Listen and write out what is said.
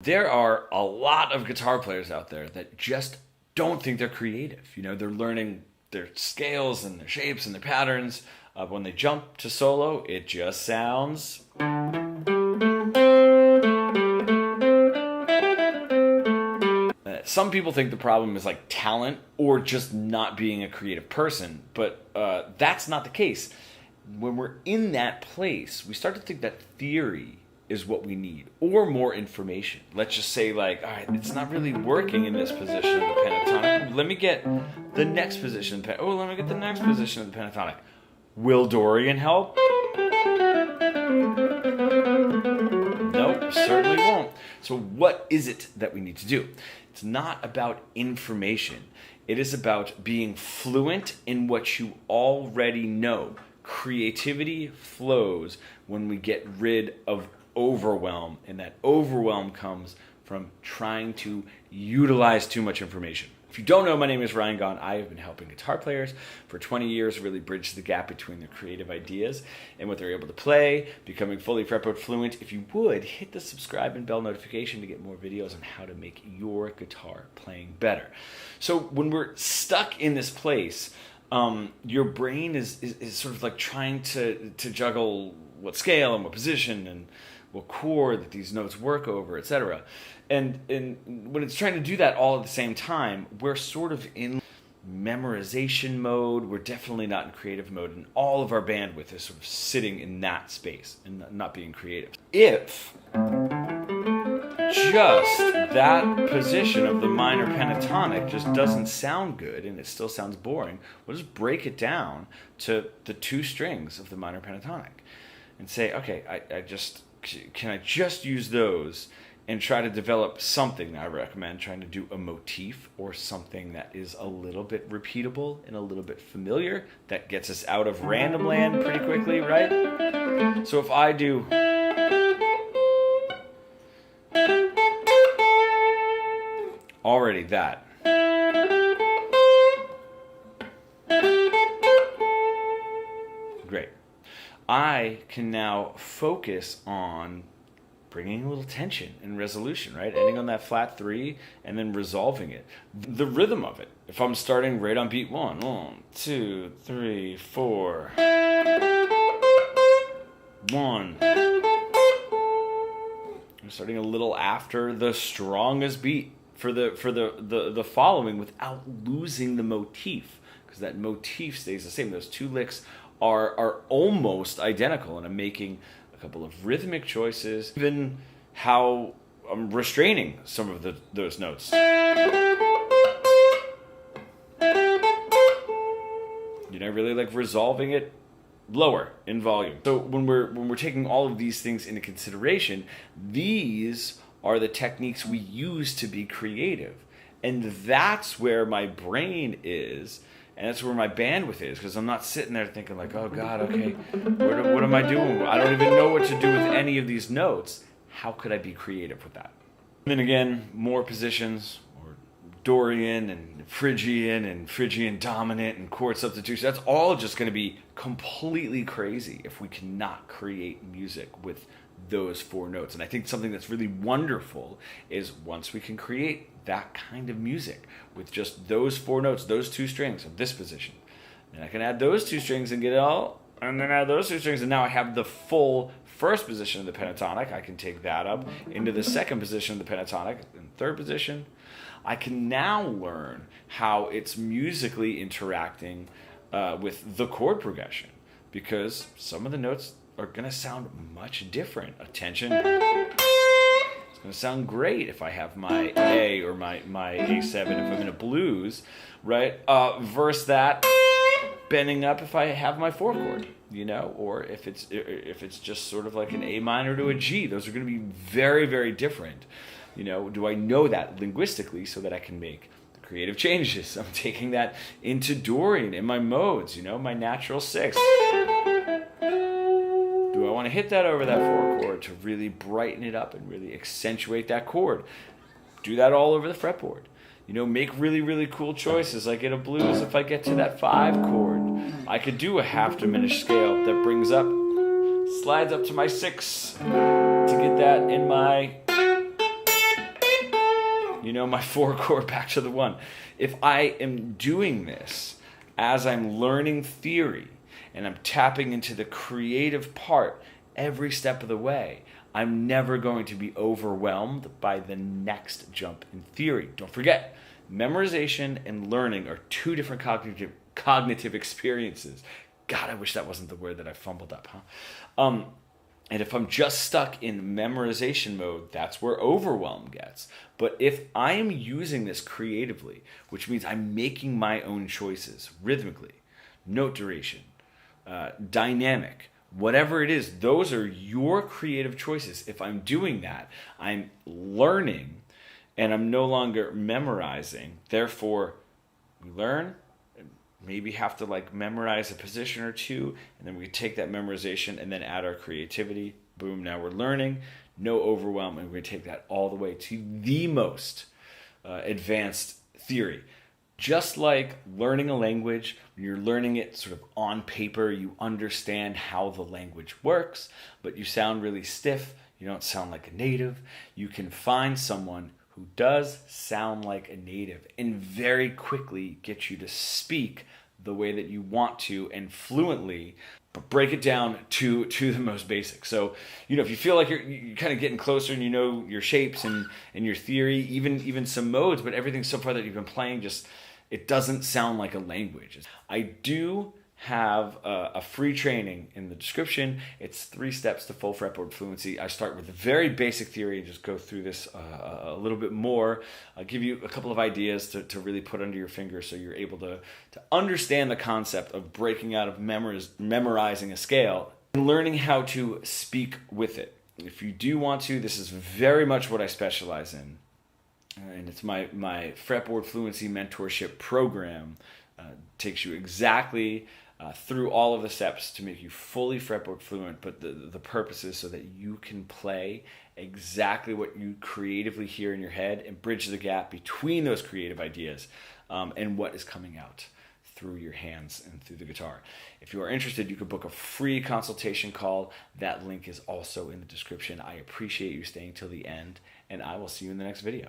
There are a lot of guitar players out there that just don't think they're creative. They're learning their scales and their shapes and their patterns. When they jump to solo, it just sounds... Some people think the problem is like talent or just not being a creative person, but that's not the case. When we're in that place, we start to think that theory is what we need, or more information. Let's just say, like, all right, it's not really working in this position of the pentatonic. Let me get the next position. Let me get the next position of the pentatonic. Will Dorian help? Nope, certainly won't. So what is it that we need to do? It's not about information. It is about being fluent in what you already know. Creativity flows when we get rid of overwhelm, and that overwhelm comes from trying to utilize too much information. If you don't know, my name is Ryan Gaughan. I have been helping guitar players for 20 years really bridge the gap between their creative ideas and what they're able to play, becoming fully fretboard fluent. If you would, hit the subscribe and bell notification to get more videos on how to make your guitar playing better. So when we're stuck in this place, your brain is sort of like trying to juggle what scale and what position and what chord that these notes work over, etc. And when it's trying to do that all at the same time, we're sort of in memorization mode. We're definitely not in creative mode, and all of our bandwidth is sort of sitting in that space and not being creative. If just that position of the minor pentatonic just doesn't sound good and it still sounds boring, we'll just break it down to the two strings of the minor pentatonic and say, okay, can I just use those and try to develop something. I recommend trying to do a motif or something that is a little bit repeatable and a little bit familiar that gets us out of random land pretty quickly, right? So if I do... already that. Great. I can now focus on bringing a little tension and resolution, right? Ending on that flat 3 and then resolving it. The rhythm of it. If I'm starting right on beat 1, 1, 2, 3, 4, 1. I'm starting a little after the strongest beat for the following without losing the motif, because that motif stays the same. Those two licks are almost identical, and I'm making a couple of rhythmic choices, even how I'm restraining some of those notes. I really like resolving it lower in volume. So when we're taking all of these things into consideration, these are the techniques we use to be creative. And that's where my brain is, and that's where my bandwidth is, because I'm not sitting there thinking like, oh God, okay, what am I doing? I don't even know what to do with any of these notes. How could I be creative with that? And then again, more positions, or Dorian and Phrygian dominant and chord substitution. That's all just going to be completely crazy if we cannot create music with those 4 notes. And I think something that's really wonderful is once we can create that kind of music with just those 4 notes, those 2 strings of this position, then I can add those 2 strings and get it all, and then add those 2 strings, and now I have the full first position of the pentatonic. I can take that up into the second position of the pentatonic and third position. I can now learn how it's musically interacting with the chord progression, because some of the notes are going to sound much different. Attention. It's going to sound great if I have my A or my A7 if I'm in a blues, right? Versus that bending up if I have my 4 chord, or if it's just sort of like an A minor to a G. Those are going to be very, very different. Do I know that linguistically so that I can make the creative changes? I'm taking that into Dorian in my modes, my natural 6. Do I want to hit that over that 4 chord to really brighten it up and really accentuate that chord? Do that all over the fretboard. Make really, really cool choices. Like in a blues, if I get to that 5 chord, I could do a half diminished scale that brings up, slides up to my 6 to get that in my You know, my 4 chord back to the 1. If I am doing this as I'm learning theory and I'm tapping into the creative part every step of the way, I'm never going to be overwhelmed by the next jump in theory. Don't forget, memorization and learning are 2 different cognitive experiences. God, I wish that wasn't the word that I fumbled up, huh? And if I'm just stuck in memorization mode, that's where overwhelm gets. But if I am using this creatively, which means I'm making my own choices rhythmically, note duration, dynamic, whatever it is, those are your creative choices. If I'm doing that, I'm learning and I'm no longer memorizing. Therefore, we learn, maybe have to like memorize a position or 2, and then we take that memorization and then add our creativity. Boom, now we're learning, no overwhelm, and we take that all the way to the most advanced theory. Just like learning a language, when you're learning it sort of on paper, you understand how the language works, but you sound really stiff, you don't sound like a native. You can find someone who does sound like a native and very quickly get you to speak the way that you want to and fluently, but break it down to the most basic. So, you know, if you feel like you're kind of getting closer and you know your shapes and your theory, even some modes, but everything so far that you've been playing, just it doesn't sound like a language. I do have a free training in the description. It's 3 steps to full fretboard fluency. I start with the very basic theory and just go through this a little bit more. I'll give you a couple of ideas to really put under your finger so you're able to understand the concept of breaking out of memorizing a scale and learning how to speak with it. If you do want to, this is very much what I specialize in. And it's my Fretboard Fluency Mentorship Program. Takes you exactly through all of the steps to make you fully fretboard fluent, but the purpose is so that you can play exactly what you creatively hear in your head and bridge the gap between those creative ideas and what is coming out through your hands and through the guitar. If you are interested, you can book a free consultation call. That link is also in the description. I appreciate you staying till the end, and I will see you in the next video.